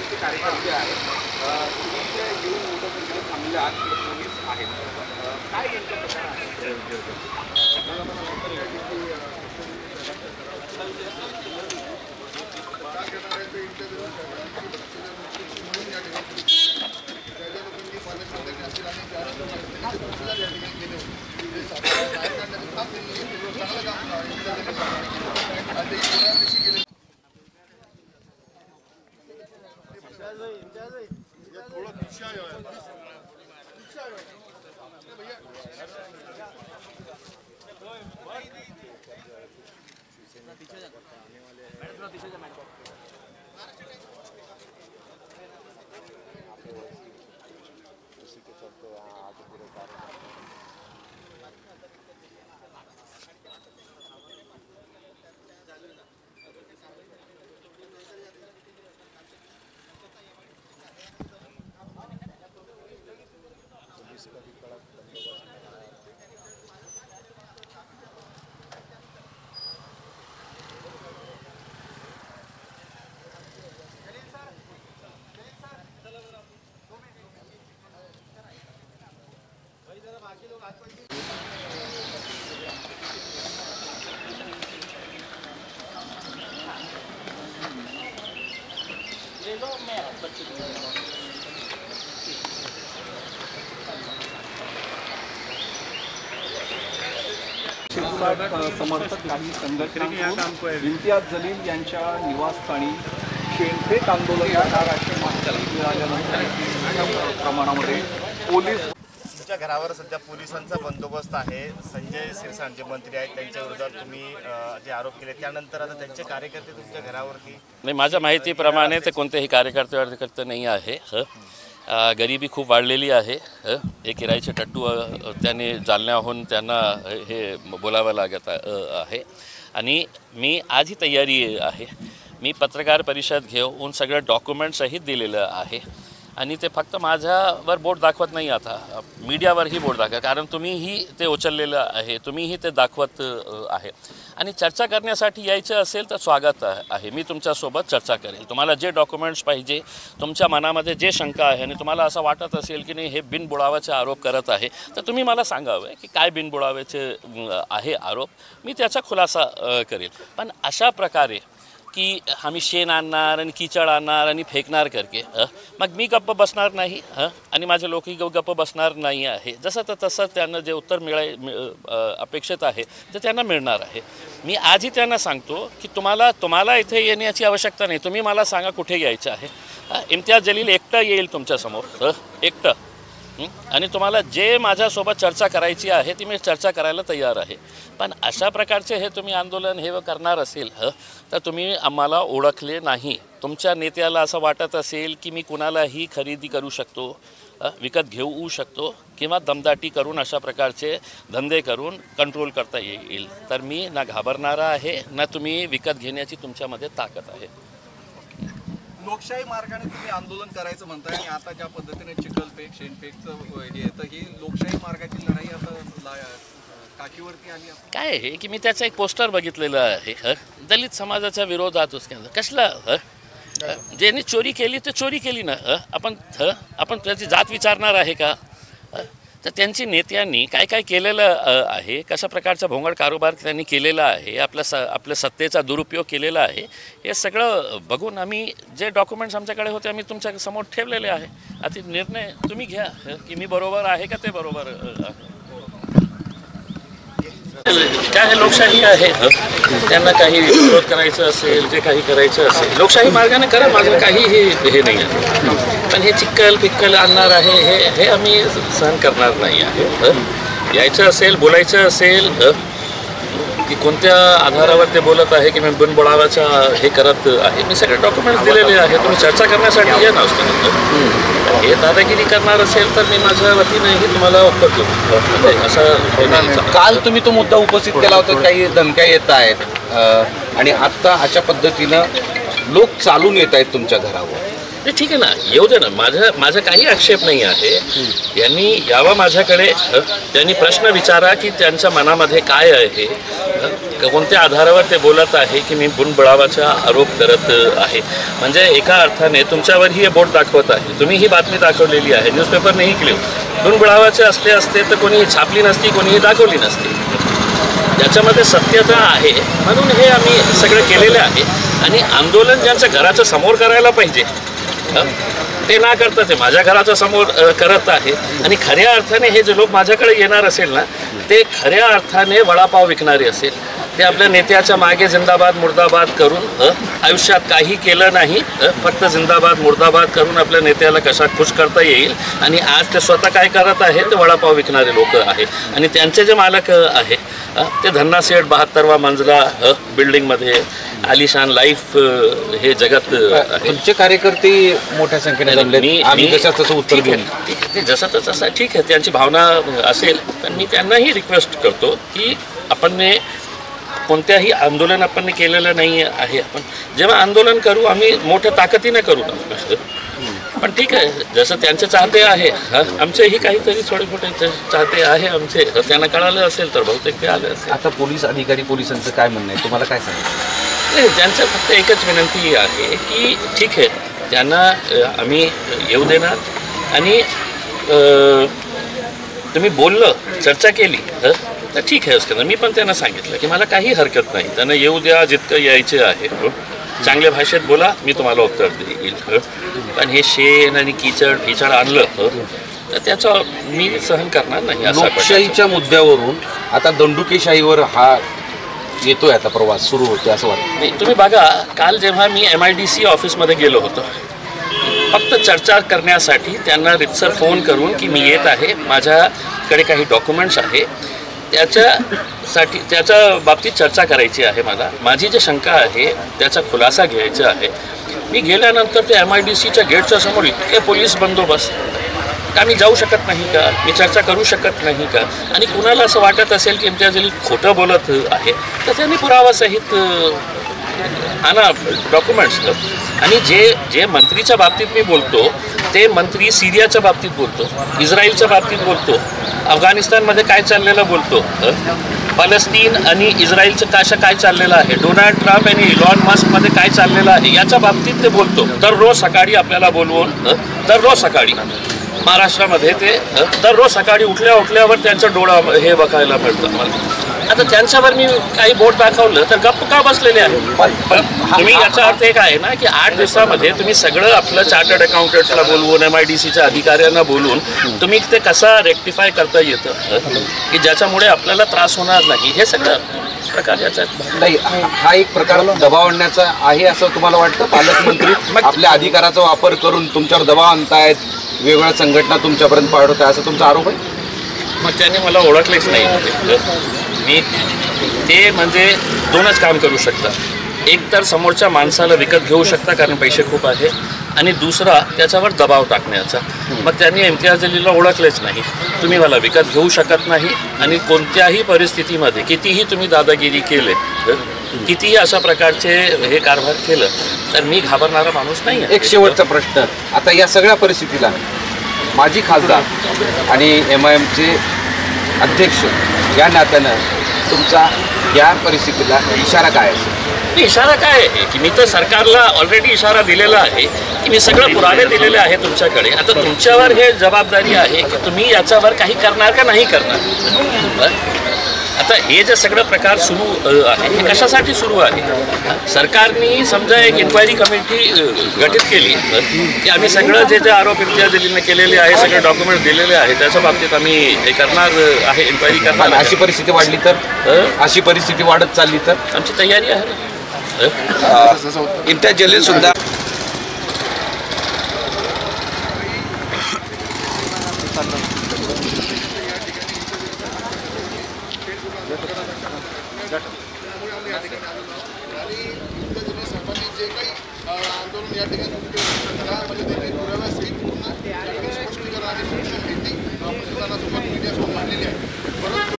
पक्षाचे कार्यकर्ते आहेत, तुम्ही येऊन मोठं थांबले आहात, पोलीस आहेत, काय नेमकं प्रकार आहे? समर्थक काही संघटनांकडून इम्तियाज जलील यांच्या निवासस्थानी शेणफेक आंदोलन करणार अशी माहिती मिळाल्यानंतर प्रमाणामध्ये पोलीस तुमच्या घरावर सध्या पोलिसांचा बंदोबस्त आहे. संजय शिरसाट जे मंत्री आहेत त्यांच्या विरोधात तुम्ही जे आरोप केले त्यानंतर आता त्यांचे कार्यकर्ते तुमच्या घरावरती नाही, माझ्या माहितीप्रमाणे ते कोणतेही कार्यकर्ते नाही आहे. गरिबी खूप वाढलेली आहे. हे किरायचे टट्टू त्यांनी जालन्याहून त्यांना हे बोलावं लागत आहे आणि मी आजही तयारी आहे. मी पत्रकार परिषद घेऊन सगळं डॉक्युमेंटसहित दिलेलं आहे आणि ते फक्त माझ्यावर बोट दाखवत नाही, आता मीडियावरही बोट दाखवा, कारण तुम्हीही ते उचललेलं आहे, तुम्हीही ते दाखवत आहे आणि चर्चा करण्यासाठी यायचं असेल तर स्वागत आहे. मी तुमच्यासोबत चर्चा करेल. तुम्हाला जे डॉक्युमेंट्स पाहिजे, तुमच्या मनामध्ये जे शंका आहे आणि तुम्हाला असं वाटत असेल की नाही हे बिनबुडावाचे आरोप करत आहे तर तुम्ही मला सांगावे की काय बिनबुडावाचे आहे आरोप, मी त्याचा खुलासा करेल. पण अशा प्रकारे की आम्ही शेण आणणार आणि किचड आणणार आणि फेकणार करके मग मी गप्प बसणार नाही आणि माझे लोकही गप्प बसणार नाही आहे. जसं तर तसं त्यांना जे उत्तर अपेक्षित आहे ते त्यांना मिळणार आहे. मी आजही त्यांना सांगतो की तुम्हाला इथे येण्याची आवश्यकता नाही, तुम्ही मला सांगा कुठे यायचं आहे. इम्तियाज जलील एकटं येईल तुमच्यासमोर, एकटं, आणि तुम्हाला जे माझ्यासोबत चर्चा करायची आहे ती मी चर्चा करायला तयार आहे. पण अशा प्रकारचे हे तुम्ही आंदोलन हे करणार असेल तर तुम्ही आम्हाला ओळखले नाही. तुमच्या नेत्याला असं वाटत असेल की मी कुणालाही खरेदी करू शकतो, विकत घेऊ शकतो किंवा दमदाटी करून अशा प्रकारचे धंदे करून कंट्रोल करता येईल, तर मी ना घाबरणारा आहे ना तुम्ही विकत घेण्याची तुमच्यामध्ये ताकद आहे. लोकशाही मार्गाने तुम्ही आंदोलन करायचं म्हणताय आणि आता ज्या पद्धतीने चिखलफेक शेणफेकचं हे तर ही लोकशाही मार्गाची लढाई आता काठीवरती आली. काय आहे की मी त्याचं एक पोस्टर बघितलेलं आहे, दलित समाजाच्या विरोधात कसलं ज्यांनी चोरी केली ते चोरी केली ना, आपण त्याची जात विचारणार आहे का? तर त्यांची नेत्यांनी काय काय केलेलं आहे, कशा प्रकारचा भोंगळ कारभार त्यांनी केलेला आहे, आपल्या सत्तेचा दुरुपयोग केलेला आहे, हे सगळं बघून आम्ही जे डॉक्युमेंट्स आमच्याकडे होते आम्ही तुमच्या समोर ठेवलेले आहे. आता निर्णय तुम्ही घ्या की मी बरोबर आहे का ते बरोबर आहे. काय लोकशाही आहे, त्यांना काही विरोध करायचं असेल, जे काही करायचं असेल लोकशाही मार्गाने करा, माझं काही हे नाही आहे. पण हे चिक्कल पिक्कल आणणार आहे हे आम्ही सहन करणार नाही आहे. यायचं असेल, बोलायचं असेल की कोणत्या आधारावर ते बोलत आहे की मी बिनबुडावाचा हे करत आहे, मी सगळे डॉक्युमेंट्स दिलेले आहे. तुम्ही चर्चा करण्यासाठी या ना, हे दादागिरी करणार असेल तर मी माझ्या वतीनेही तुम्हाला उत्तर देऊ. असं काल तुम्ही तो मुद्दा उपस्थित केला होता, काही धमक्या येत आहेत आणि आत्ता अशा पद्धतीनं लोक चालून येत आहेत तुमच्या घरावर, नाही ठीक आहे ना, येऊ दे ना, माझा काही आक्षेप नाही आहे. यांनी यावं माझ्याकडे, त्यांनी प्रश्न विचारा की त्यांच्या मनामध्ये काय आहे, कोणत्या आधारावर ते बोलत आहे की मी बुणबुडावाचा आरोप करत आहे. म्हणजे एका अर्थाने तुमच्यावरही हे बोट दाखवत आहे, तुम्ही ही बातमी दाखवलेली आहे, न्यूजपेपरनेही केली. बुणबुडावाचे असते तर कोणीही छापली नसती, कोणीही दाखवली नसती. त्याच्यामध्ये सत्यता आहे म्हणून हे आम्ही सगळं केलेलं आहे. आणि आंदोलन ज्यांच्या घराच्या समोर करायला पाहिजे ते ना करता ते माझ्या घराच्या समोर करत आहे. आणि खऱ्या अर्थाने हे जे लोक माझ्याकडे येणार असेल ना, ते खऱ्या अर्थाने वडापाव विकणारे असेल, ते आपल्या नेत्याच्या मागे जिंदाबाद मुर्दाबाद करून आयुष्यात काही केलं नाही, फक्त जिंदाबाद मुर्दाबाद करून आपल्या नेत्याला कशा खुश करता येईल. आणि आज ते स्वतः काय करत आहे, ते वडापाव विकणारे लोक आहे. आणि त्यांचे जे मालक आहे ते धन्ना सेठ 72वा मंजला बिल्डिंगमध्ये आलिशान लाईफ हे जगत आहे. तुमचे कार्यकर्ते मोठ्या संख्येने जमले, आम्ही जसं तसं उत्तर देऊ. ठीक आहे, ते जसं तसं ठीक आहे, त्यांची भावना असेल. पण मी त्यांनाही रिक्वेस्ट करतो की आपण कोणत्याही आंदोलन आपण केलेलं नाही आहे. आपण जेव्हा आंदोलन करू आम्ही मोठ्या ताकदीने करू ना. पण ठीक आहे, जसं त्यांचे चाहते आहे, आमचेही काहीतरी थोडे मोठे चाहते आहे आमचे, त्यांना कळालं असेल तर बहुतेक ते आले असेल. आता पोलीस अधिकारी पोलिसांचं काय म्हणणं आहे, तुम्हाला काय सांगायचं? नाही, त्यांचं फक्त एकच विनंती आहे की ठीक आहे, त्यांना आम्ही येऊ देणार. आणि तुम्ही बोललं, चर्चा केली तर ठीक आहे. असं मी पण त्यांना सांगितलं की मला काही हरकत नाही, त्यांना येऊ द्या, जितकं यायचे आहे चांगल्या भाषेत बोला, मी तुम्हाला उत्तर देईल. पण हे शेण आणि किचड आणलं तर त्याचं मी सहन करणार नाही. लोकशाहीच्या मुद्द्यावरून आता दंडुकेशाहीवर हा येतोय, आता प्रवास सुरू होतो असं वाटतं. नाही, तुम्ही बघा, काल जेव्हा मी MIDC ऑफिसमध्ये गेलो होतो फक्त चर्चा करण्यासाठी, त्यांना रितसर फोन करून की मी येत आहे, माझ्याकडे काही डॉक्युमेंट्स आहे, त्याच्या बाबतीत चर्चा करायची आहे. माझी जी शंका आहे त्याचा खुलासा घ्यायचा आहे. मी गेल्यानंतर ते MIDCच्या गेटच्या समोर इतके पोलीस बंदोबस्त, का मी जाऊ शकत नाही का, मी चर्चा करू शकत नाही का? आणि कुणाला असं वाटत असेल की इम्तियाज खोटं बोलत आहे तर त्यांनी पुरावासहित आणा डॉक्युमेंट्स. आणि जे मंत्रीच्या बाबतीत मी बोलतो ते मंत्री सिरियाच्या बाबतीत बोलतो, इस्रायलच्या बाबतीत बोलतो, अफगाणिस्तानमध्ये काय चाललेलं बोलतो, पॅलेस्टीन आणि इस्रायलचं काय चाललेलं आहे, डोनाल्ड ट्रम्प आणि इलॉन मस्कमध्ये काय चाललेलं आहे याच्या बाबतीत ते बोलतो. दररोज सकाळी आपल्याला बोलवून, दररोज सकाळी महाराष्ट्रामध्ये ते दररोज सकाळी उठल्यावर त्यांचं डोळा हे बघायला मिळतं मला. आता त्यांच्यावर मी काही बोट दाखवलं तर गप्प का बसलेले आहे. पण तुम्ही याचा अर्थ एक आहे ना की 8 दिवसामध्ये तुम्ही सगळं आपलं चार्टर्ड अकाउंटंट्सला बोलवून, MIDCच्या अधिकाऱ्यांना बोलवून तुम्ही ते कसा रेक्टिफाय करता येतं की ज्याच्यामुळे आपल्याला त्रास होणार नाही, हे सगळं प्रकार याचा नाही. हा एक प्रकार दबाव आणण्याचा आहे असं तुम्हाला वाटतं? पालकमंत्री आपल्या अधिकाराचा वापर करून तुमच्यावर दबाव आणतायत, वेगवेगळ्या संघटना तुमच्यापर्यंत पाठवत आहे, असं तुमचा आरोप आहे? मग त्यांनी मला ओळखलेच नाही. मी ते म्हणजे 2च काम करू शकता. एक तर समोरच्या माणसाला विकत घेऊ शकता कारण पैसे खूप आहे, आणि दुसरा त्याच्यावर दबाव टाकण्याचा. मग त्यांनी इम्तियाज अलीला ओळखलेच नाही. तुम्ही मला विकत घेऊ शकत नाही आणि कोणत्याही परिस्थितीमध्ये कितीही तुम्ही दादागिरी केले, कितीही अशा प्रकारचे हे कारभार केलं तर मी घाबरणारा माणूस नाही आहे. एक शेवटचा प्रश्न, आता या सगळ्या परिस्थितीला माजी खासदार आणि MIMचे अध्यक्ष या नात्यानं तुमचा या परिस्थितीला इशारा काय असेल? इशारा काय आहे की मी तर सरकारला ऑलरेडी इशारा दिलेला आहे की मी सगळं पुरावे दिलेले आहे तुमच्याकडे. आता तुमच्यावर हे जबाबदारी आहे की तुम्ही याच्यावर काही करणार का नाही करणार. आता हे जे सगळं प्रकार सुरू आहे हे कशासाठी सुरू आहे? सरकारने समजा एक इन्क्वायरी कमिटी गठीत केली की आम्ही सगळं जे आरोप इम्तियाज अलीने केलेले आहे, सगळे डॉक्युमेंट दिलेले आहे, त्याच्या बाबतीत आम्ही हे करणार आहे, इन्क्वायरी करणार. अशी परिस्थिती वाढली तर, अशी परिस्थिती वाढत चालली तर आमची तयारी आहे. इम्तियाज अली सुद्धा आंदोलन या ठिकाणी स्पष्टीकरण आणि मीडियासमोर मांडलेले आहे.